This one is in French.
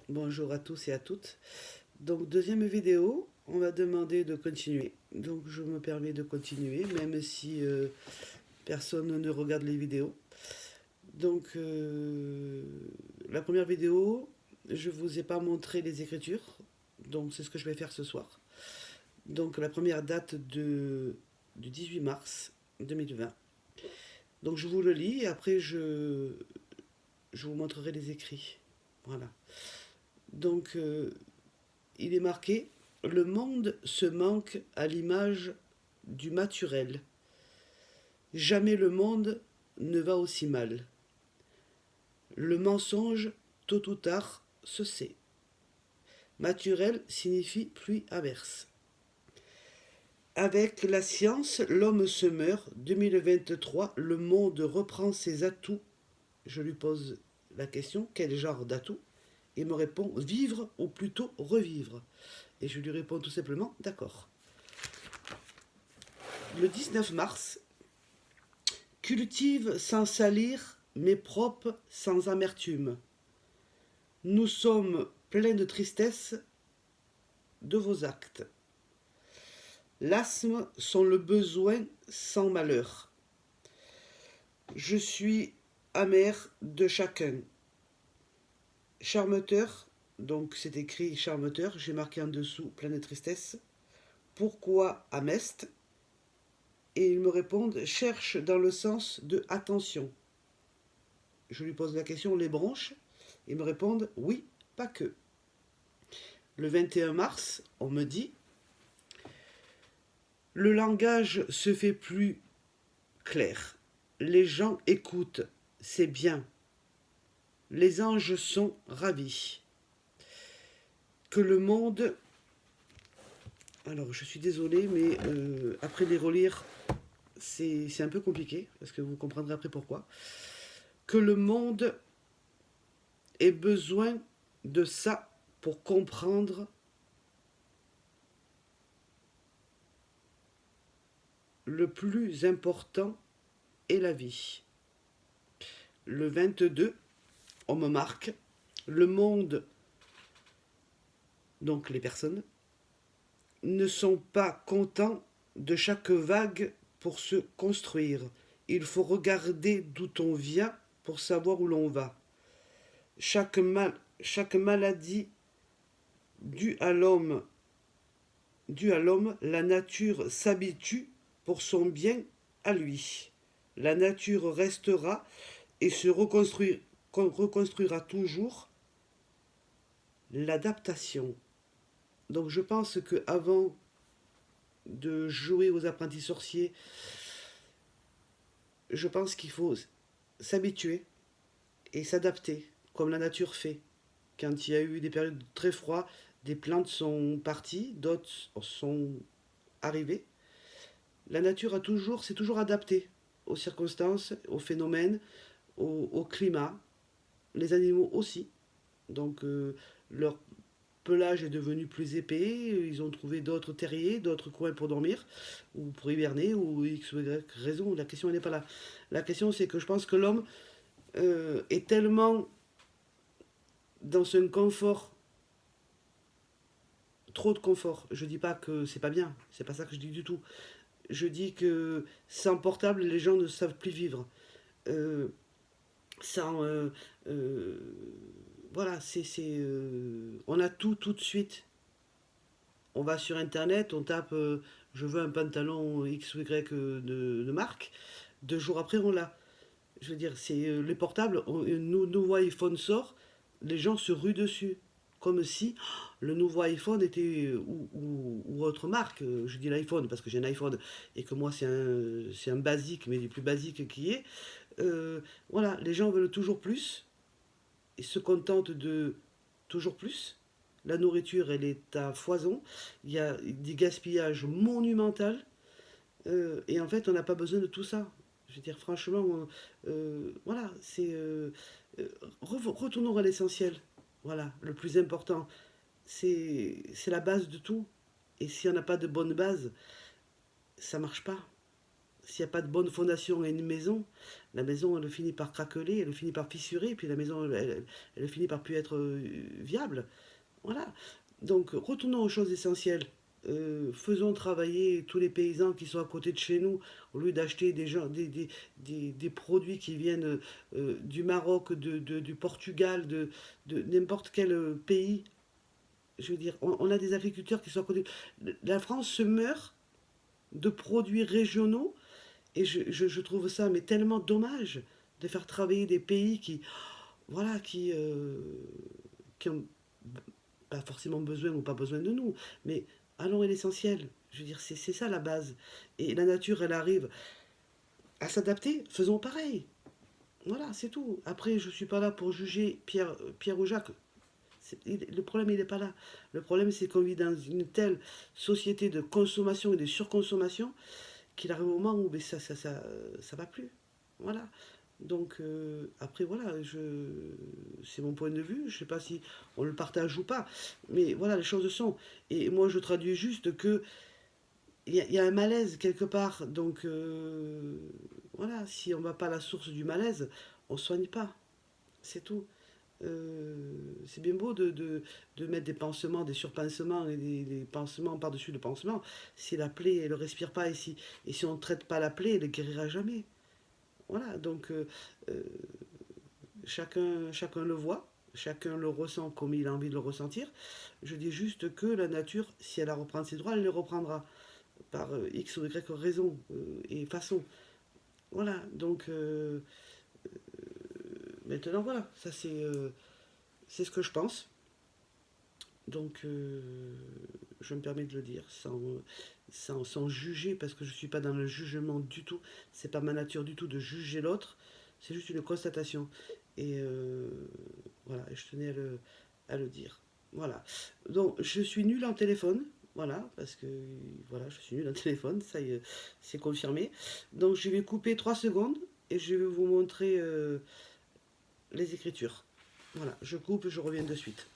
Bonjour à tous et à toutes. Donc, deuxième vidéo, on m'a demandé de continuer. Donc, je me permets de continuer, même si personne ne regarde les vidéos. Donc, la première vidéo, je vous ai pas montré les écritures. Donc, c'est ce que je vais faire ce soir. Donc, la première date du 18 mars 2020. Donc, je vous le lis et après, je vous montrerai les écrits. Voilà. Donc, il est marqué: le monde se manque à l'image du naturel. Jamais le monde ne va aussi mal. Le mensonge, tôt ou tard, se sait. Naturel signifie pluie averse. Avec la science, l'homme se meurt. 2023, le monde reprend ses atouts. Je lui pose la question: quel genre d'atout? Il me répond: vivre ou plutôt revivre. Et je lui réponds tout simplement: d'accord. Le 19 mars, cultive sans salir, mais propre sans amertume. Nous sommes pleins de tristesse de vos actes. L'asthme sont le besoin sans malheur. Je suis amer de chacun. Charmeteur, donc c'est écrit charmeteur, j'ai marqué en dessous plein de tristesse. Pourquoi à Mest? Et ils me répondent: cherche dans le sens de attention. Je lui pose la question: les bronches? Ils me répondent: oui, pas que. Le 21 mars, on me dit: le langage se fait plus clair. Les gens écoutent, c'est bien. Les anges sont ravis. Que le monde... Alors, je suis désolée, mais après les relire, c'est un peu compliqué, parce que vous comprendrez après pourquoi. Que le monde ait besoin de ça pour comprendre le plus important est la vie. Le 22, on me marque: le monde, donc les personnes, ne sont pas contents de chaque vague pour se construire. Il faut regarder d'où on vient pour savoir où l'on va. Chaque maladie due à l'homme, la nature s'habitue pour son bien à lui. La nature restera et se reconstruira toujours. L'adaptation. Donc je pense que avant de jouer aux apprentis sorciers, je pense qu'il faut s'habituer et s'adapter, comme la nature fait. Quand il y a eu des périodes très froides, des plantes sont parties, d'autres sont arrivées. La nature s'est toujours adaptée aux circonstances, aux phénomènes, au climat. Les animaux aussi. Donc leur pelage est devenu plus épais, ils ont trouvé d'autres terriers, d'autres coins pour dormir, ou pour hiverner, ou X ou Y raison. La question n'est pas là. La question, c'est que je pense que l'homme est tellement dans un confort, trop de confort. Je dis pas que c'est pas bien, c'est pas ça que je dis du tout. Je dis que sans portable, les gens ne savent plus vivre. Euh, sans. Euh, voilà, on a tout de suite. On va sur internet, on tape je veux un pantalon X ou Y de marque. 2 jours après, on l'a. Je veux dire, c'est les portables, un nouveau iPhone sort, les gens se ruent dessus. Comme si le nouveau iPhone était, ou autre marque, je dis l'iPhone parce que j'ai un iPhone et que moi c'est un basique, mais du plus basique qui est. Voilà, les gens veulent toujours plus et se contentent de toujours plus. La nourriture, elle est à foison. Il y a des gaspillages monumental. Et en fait, on n'a pas besoin de tout ça. Je veux dire, franchement, voilà, retournons à l'essentiel. Voilà, le plus important. C'est la base de tout. Et si on n'a pas de bonne base, ça marche pas. s'il n'y a pas de bonne fondation à une maison, la maison, elle finit par craqueler, elle finit par fissurer, puis la maison, elle finit par plus être viable. Voilà. Donc, retournons aux choses essentielles. Faisons travailler tous les paysans qui sont à côté de chez nous, au lieu d'acheter des produits qui viennent du Maroc, du Portugal, de n'importe quel pays. Je veux dire, on a des agriculteurs qui sont à côté. La France se meurt de produits régionaux et je trouve ça mais tellement dommage de faire travailler des pays qui, voilà, qui ont pas forcément besoin ou pas besoin de nous, mais allons à l'essentiel. Je veux dire, c'est ça la base. Et la nature, elle arrive à s'adapter, faisons pareil. Voilà, c'est tout. Après, je ne suis pas là pour juger Pierre ou Jacques. Le problème, il n'est pas là. Le problème, c'est qu'on vit dans une telle société de consommation et de surconsommation qu'il arrive au moment où ben, ça va plus. Voilà. Donc, après, voilà, c'est mon point de vue. Je ne sais pas si on le partage ou pas. Mais voilà, les choses sont. Et moi, je traduis juste que il y a un malaise quelque part. Donc, voilà, si on ne va pas à la source du malaise, on ne soigne pas. C'est tout. C'est bien beau de mettre des pansements, des surpansements et des pansements par-dessus le pansement. Si la plaie, elle ne respire pas, et si on ne traite pas la plaie, elle ne guérira jamais. Voilà, donc chacun le voit, chacun le ressent comme il a envie de le ressentir. Je dis juste que la nature, si elle a reprendre ses droits, elle les reprendra par X ou Y raison et façon. Voilà, donc maintenant voilà, ça c'est ce que je pense. Donc je me permets de le dire sans juger, parce que je ne suis pas dans le jugement du tout. C'est pas ma nature du tout de juger l'autre. C'est juste une constatation. Et voilà, je tenais à le dire. Voilà. Donc je suis nulle en téléphone. Voilà, parce que voilà, je suis nulle en téléphone, ça y est, c'est confirmé. Donc je vais couper 3 secondes et je vais vous montrer les écritures. Voilà, je coupe, je reviens de suite.